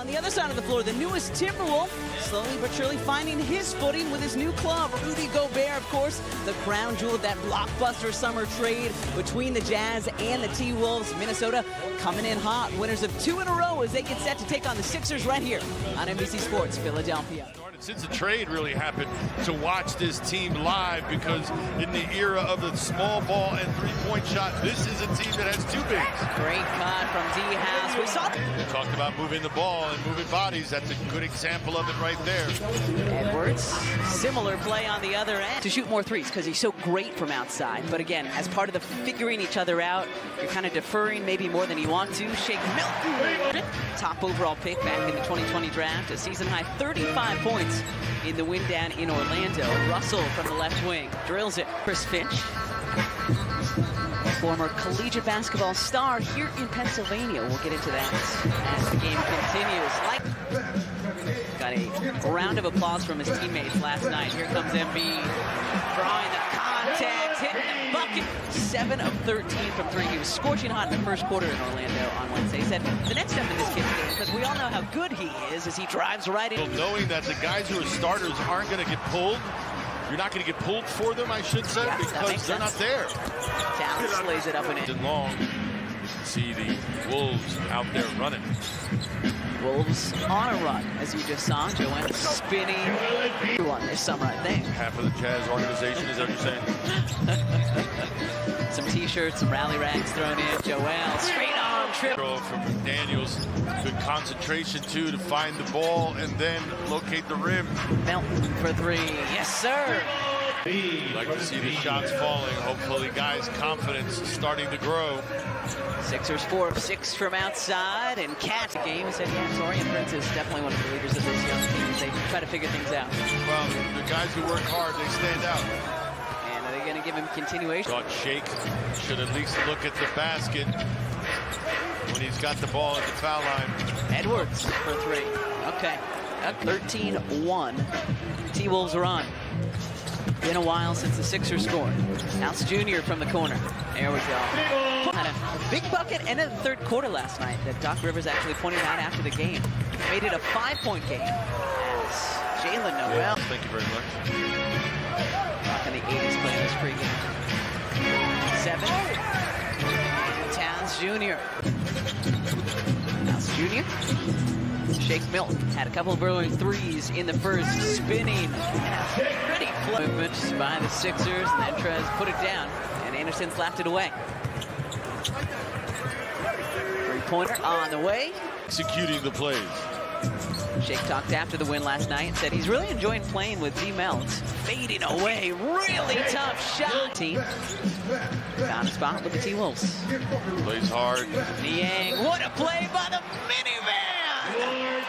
On the other side of the floor, the newest Timberwolf, slowly but surely finding his footing with his new club. Rudy Gobert, of course, the crown jewel of that blockbuster summer trade between the Jazz and the T-Wolves. Minnesota coming in hot, winners of 2 in a row as they get set to take on the Sixers right here on NBC Sports Philadelphia. Since the trade really happened, to watch this team live, because in the era of the small ball and three-point shot, this is a team that has 2 bigs. Great cut from D-House. We saw We talked about moving the ball and moving bodies. That's a good example of it right there. Edwards, similar play on the other end to shoot more threes because he's so great from outside. But again, as part of the figuring each other out, you're kind of deferring maybe more than you want to. Shake Milton, top overall pick back in the 2020 draft, a season-high 35 points in the win down in Orlando. Russell from the left wing drills it. Chris Finch, former collegiate basketball star here in Pennsylvania. We'll get into that as the game continues. Got a round of applause from his teammates last night. Here comes Embiid, drawing the contact, hitting the bucket. 7 of 13 from 3. He was scorching hot in the first quarter in Orlando on Wednesday. He said the next step in this kid's game, because we all know how good he is, as he drives right in. Well, knowing that the guys who are starters aren't going to get pulled, you're not going to get pulled for them, I should say, yeah, because they're not there. Talon slays it up and in. Long. See the Wolves out there running. Wolves on a run, as you just saw. Joel spinning. One this summer, I think. Half of the Jazz organization, is that what you're saying? Some T-shirts, some rally rags thrown in. Joel, straight on, triple. From Daniels, good concentration, too, to find the ball and then locate the rim. Melton for 3. Yes, sir. Like to see the shots falling. Hopefully, guys' confidence is starting to grow. Sixers 4 of 6 from outside, and Cat game said, yeah, Torian Prince is definitely one of the leaders of this young team as they try to figure things out. Well, the guys who work hard, they stand out. And are they going to give him continuation? Thought Shake should at least look at the basket when he's got the ball at the foul line. Edwards for 3. Okay. 13-1. T-Wolves are on. Been a while since the Sixers scored. House Jr. from the corner. There we go. Had a big bucket and a third quarter last night that Doc Rivers actually pointed out after the game. Made it a 5-point game as Jalen Noel. Yeah, thank you very much. Rocking the 80s playing this pregame. 7. Towns Jr. House Jr. Shake Milton had a couple of early threes in the first, spinning. Pretty movement by the Sixers, and then Trez put it down, and Anderson slapped it away. Three-pointer on the way. Executing the plays. Shake talked after the win last night and said he's really enjoying playing with D-Melt. Fading away, really tough shot. Team found a spot with the T-Wolves. Plays hard. Niang, what a play by the minivan!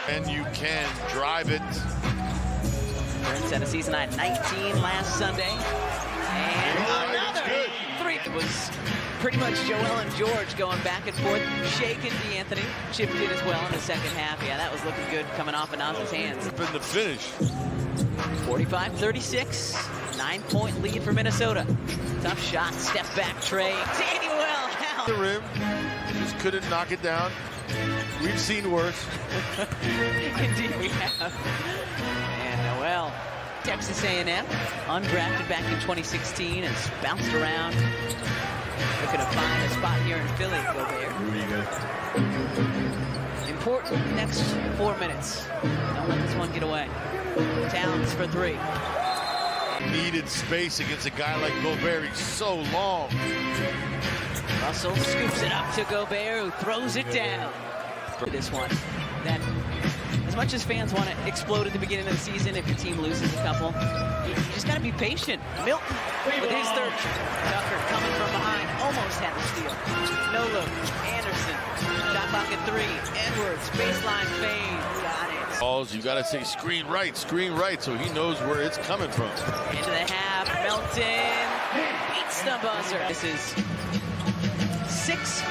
And you can drive it. Prince had a season high 19 last Sunday. And another 3. It was pretty much Joel and George going back and forth. Shake and D'Anthony chipped in as well in the second half. Yeah, that was looking good coming off of Naz's hands. In the finish. 45-36. 9-point lead for Minnesota. Tough shot. Step back Trey. Daniel out. The rim. Just couldn't knock it down. We've seen worse. Indeed we have. And Noel, Texas A&M, undrafted back in 2016, has bounced around. Looking to find a spot here in Philly. Gobert. Important next 4 minutes. Don't let this one get away. Towns for 3. Needed space against a guy like Gobert. He's so long. Russell scoops it up to Gobert, who throws it down. This one, that as much as fans want to explode at the beginning of the season if your team loses a couple, you just got to be patient. Milton with his third. Tucker coming from behind, almost had the steal. No look. Anderson, shot clock at 3. Edwards, baseline fade, got it. Balls, you got to say screen right, so he knows where it's coming from. Into the half, Milton beats the buzzer. This is 6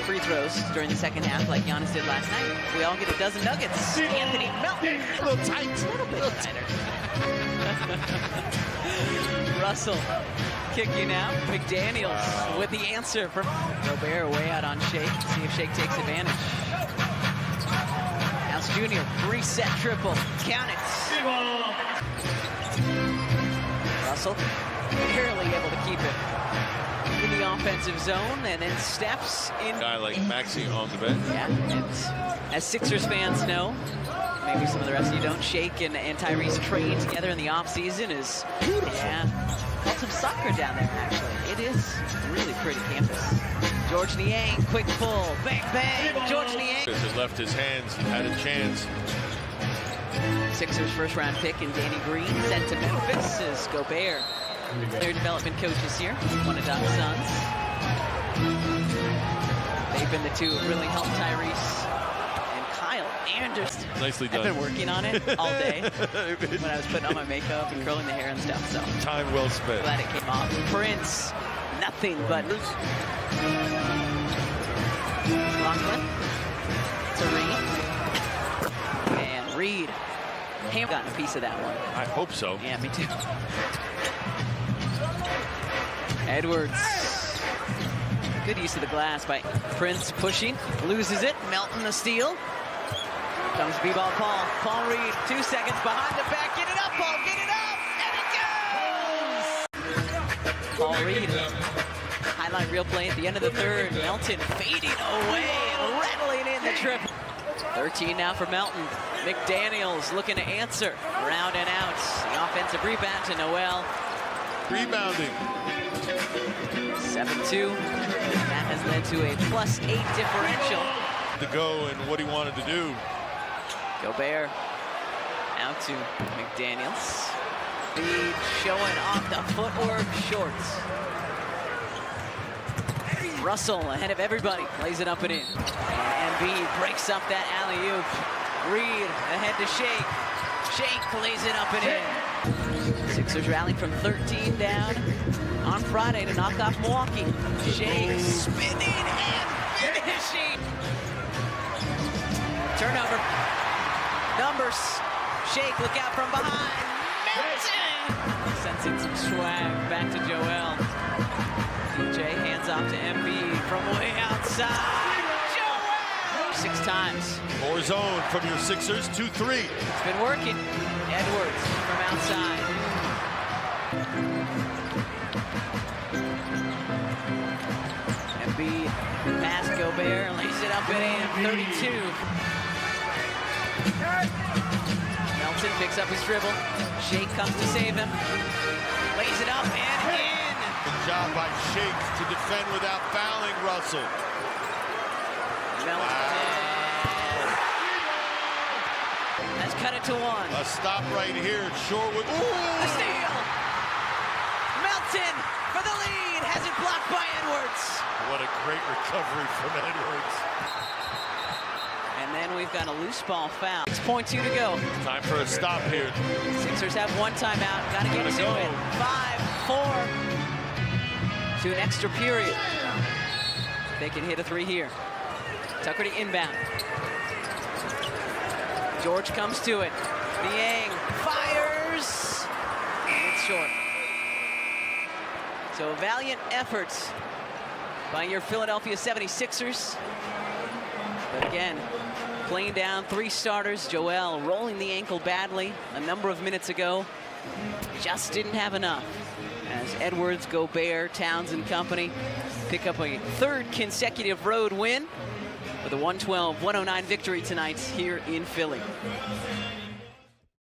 free throws during the second half, like Giannis did last night. We all get a dozen nuggets. Anthony Melton. A little tight. A little bit tighter. Russell kicking out. McDaniels with the answer from Gobert way out on Shake. See if Shake takes advantage. House Jr. reset triple. Count it. Russell barely able to keep it in the offensive zone, and then steps in. A guy like Maxey on the bench. Yeah, and as Sixers fans know, maybe some of the rest of you don't, Shake and Tyrese trained together in the offseason. Is called some soccer down there, actually. It is really pretty campus. George Niang, quick pull, bang, bang, George Niang. It left his hands, had a chance. Sixers first round pick and Danny Green sent to Memphis as Gobert. Their development coaches here, one of Doc's sons. They've been the two who really helped Tyrese and Kyle Anderson. Nicely done. I've been working on it all day when I was putting on my makeup and curling the hair and stuff, so. Time well spent. Glad it came off. Prince, nothing but Lachlan to Reed. And Reed. Ham got a piece of that one. I hope so. Yeah, me too. Edwards. Good use of the glass by Prince, pushing, loses it. Melton the steal. Comes B-ball Paul. Paul Reed, 2 seconds behind the back. Get it up, Paul, get it up, and it goes! Paul Reed. Highlight real play at the end of the third. Melton fading away and rattling in the triple. 13 now for Melton. McDaniels looking to answer. Round and out. The offensive rebound to Noel. Rebounding. 7-2. That has led to a +8 differential. To go and what he wanted to do. Gobert out to McDaniels. Reed showing off the footwork shorts. Russell ahead of everybody, lays it up and in. Embiid breaks up that alley-oop. Reed ahead to Shake. Shake lays it up and in. Sixers rallying from 13 down on Friday to knock off Milwaukee. Shake spinning and finishing. Turnover. Numbers. Shake, look out from behind. Melton! Sensing some swag back to Joel. DJ hands off to Embiid from way outside. Joel! 6 times. More zone from your Sixers, 2-3. It's been working. Edwards from outside. Embiid past Gobert, lays it up and in. 32. Melton picks up his dribble. Shake comes to save him. Lays it up and in. Good job by Shake to defend without fouling Russell. Melton has cut it to 1. A stop right here. Shorewood. The steal. Melton for the lead. Has it blocked by Edwards. What a great recovery from Edwards. And then we've got a loose ball foul. 6.2 to go. Time for a stop here. Sixers have 1 timeout. Got to get to it. 5-4 to an extra period. They can hit a 3 here. Tucker to inbound. George comes to it. Niang fires. And it's short. So a valiant effort by your Philadelphia 76ers. But again, playing down 3 starters. Joel rolling the ankle badly a number of minutes ago. Just didn't have enough. As Edwards, Gobert, Towns and company pick up a 3rd consecutive road win with a 112-109 victory tonight here in Philly.